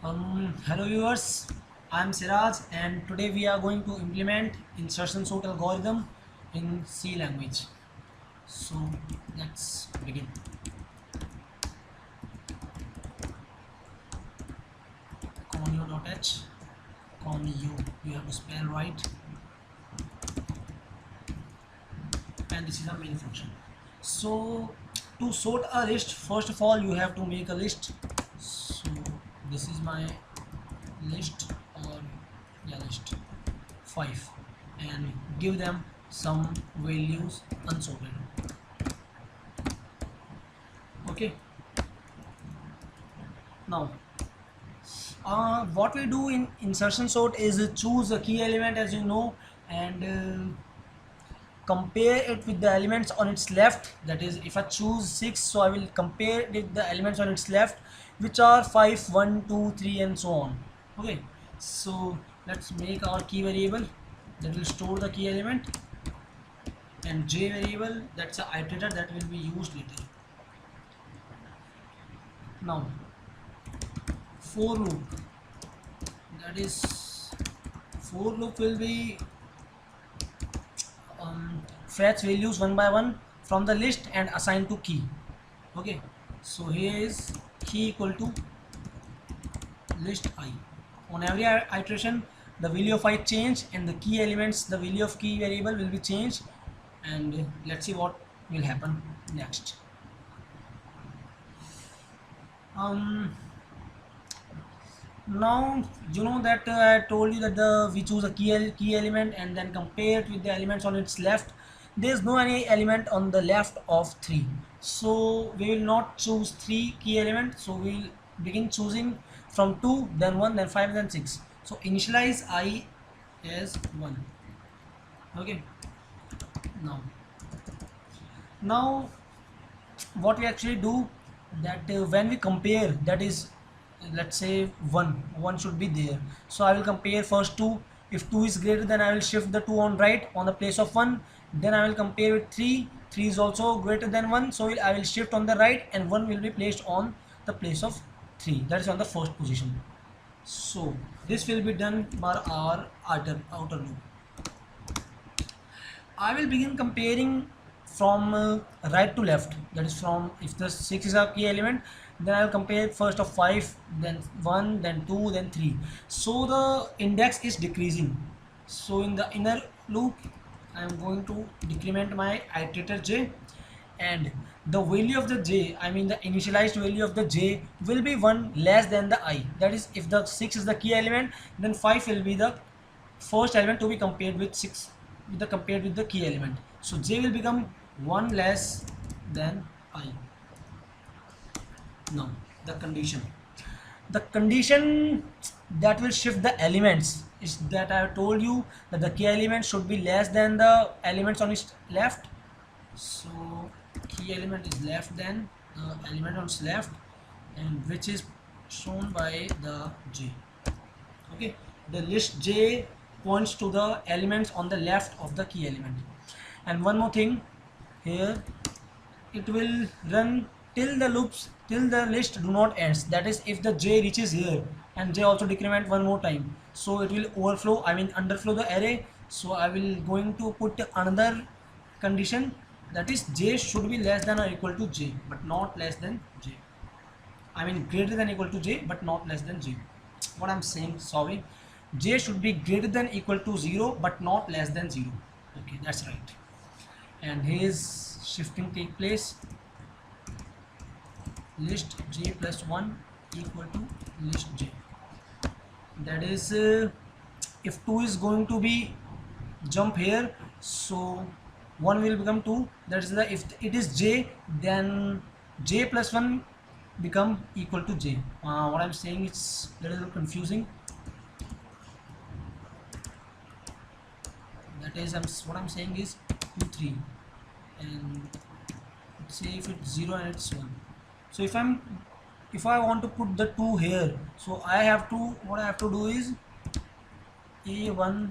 Hello viewers, I am Siraj and today we are going to implement insertion sort algorithm in C language. So let's begin. Conio.h, conio, you have to spell right, and this is our main function. So to sort a list, first of all you have to make a list. So this is my list or list 5 and give them some values unsorted. Okay, now what we do in insertion sort is choose a key element, as you know, and compare it with the elements on its left. That is, if I choose 6, so I will compare it with the elements on its left, which are 5, 1, 2, 3, and so on. Okay, so let's make our key variable that will store the key element, and j variable, that's a iterator that will be used later. Now for loop, that is, for loop will be fetch values one by one from the list and assign to key. Okay, so here is key equal to list I. On every iteration the value of I change and the key elements, the value of key variable will be changed, and let's see what will happen next. Now you know that I told you that we choose a key element and then compare it with the elements on its left. There is no any element on the left of 3, so we will not choose 3 key elements. So we will begin choosing from 2, then 1, then 5, then 6. So initialize I as 1. Okay, now what we actually do, that when we compare, that is, let's say 1 should be there, so I will compare first 2. If 2 is greater, then I will shift the 2 on right on the place of 1. Then I will compare with 3. 3 is also greater than 1, so I will shift on the right and 1 will be placed on the place of 3, that is on the first position. So this will be done by our outer loop. I will begin comparing from right to left. That is, from, if the 6 is a key element, then I will compare first of 5, then 1, then 2, then 3. So the index is decreasing. So in the inner loop, I am going to decrement my iterator j, and the value of the j, I mean the initialized value of the j, will be 1 less than the I. That is, if the 6 is the key element, then 5 will be the first element to be compared with 6, with the compared with the key element. So j will become 1 less than I. Now the condition that will shift the elements is that I have told you that the key element should be less than the elements on its left. So key element is less than the element on its left, and which is shown by the j. Okay, the list j points to the elements on the left of the key element. And one more thing, here it will run till the list do not ends. That is, if the j reaches here and j also decrement one more time, so it will overflow, I mean underflow the array. So I will going to put another condition, that is j should be less than or equal to j but not less than j, I mean greater than equal to j but not less than j. What I'm saying, sorry, j should be greater than equal to 0 but not less than 0. Okay, that's right. And here's shifting take place, list j plus 1 equal to list j. That is, if 2 is going to be jump here, so 1 will become 2. That is the, if it is j, then j plus 1 become equal to j. What I'm saying is a little confusing. That is, what I'm saying is 2 3, and say if it's 0 and it's 1. So if I want to put the 2 here, so I have to, what I have to do is a1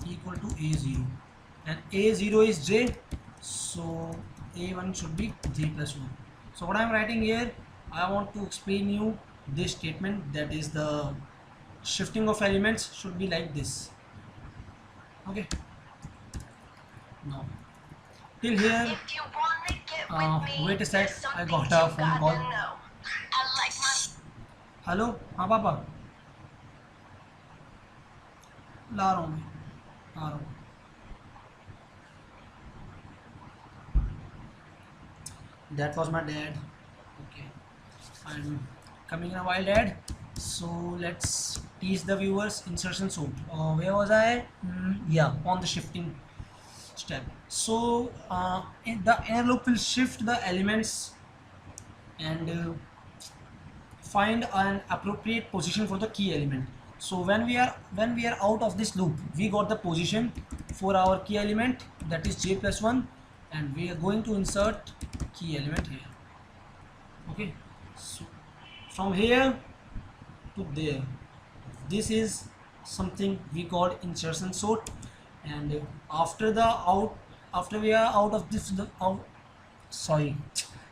equal to a0, and a0 is j, so a1 should be j plus 1. So what I am writing here, I want to explain you this statement, that is the shifting of elements, should be like this. Okay, now till here. If you wanna get with me, Wait a sec, there's I something got you a phone gotta call. know. I like my hello, हाँ पापा, ला रहा हूँ मैं, आ रहा हूँ. That was my dad. Okay, I'm coming in a while, dad. So let's teach the viewers insertion sort. Where was I? Yeah, on the shifting step. So the inner loop will shift the elements and find an appropriate position for the key element. So when we are out of this loop, we got the position for our key element, that is j plus 1, and we are going to insert key element here. Okay, so from here to there, this is something we call insertion sort. And after we are out of this sorry,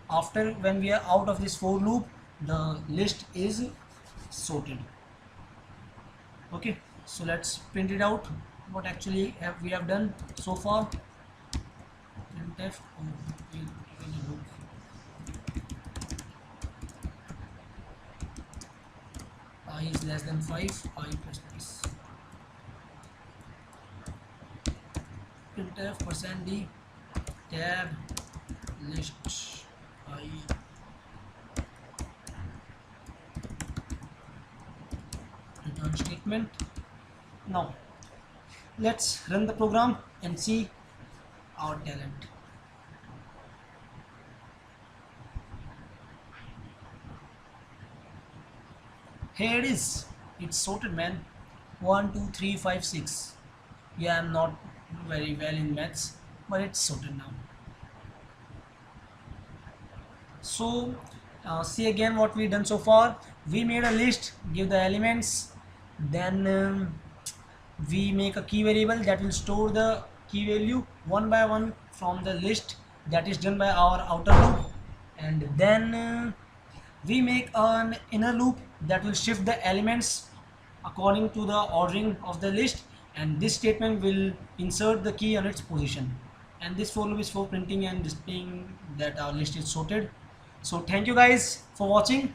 after when we are out of this for loop, the list is sorted. Okay, so let's print it out, what actually we have done so far. Printf I is less than 5, I plus this. Printf %d tab list I. Return statement. Now let's run the program and see our talent. Here it is, it's sorted, man. 1 2 3 5 6. Yeah, I'm not very well in maths, but it's sorted now. So see again what we done so far. We made a list, give the elements, then we make a key variable that will store the key value one by one from the list, that is done by our outer loop. And then we make an inner loop that will shift the elements according to the ordering of the list, and this statement will insert the key on its position. And this for loop is for printing and displaying that our list is sorted. So thank you guys for watching,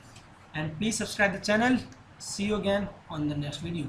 and please subscribe the channel. See you again on the next video.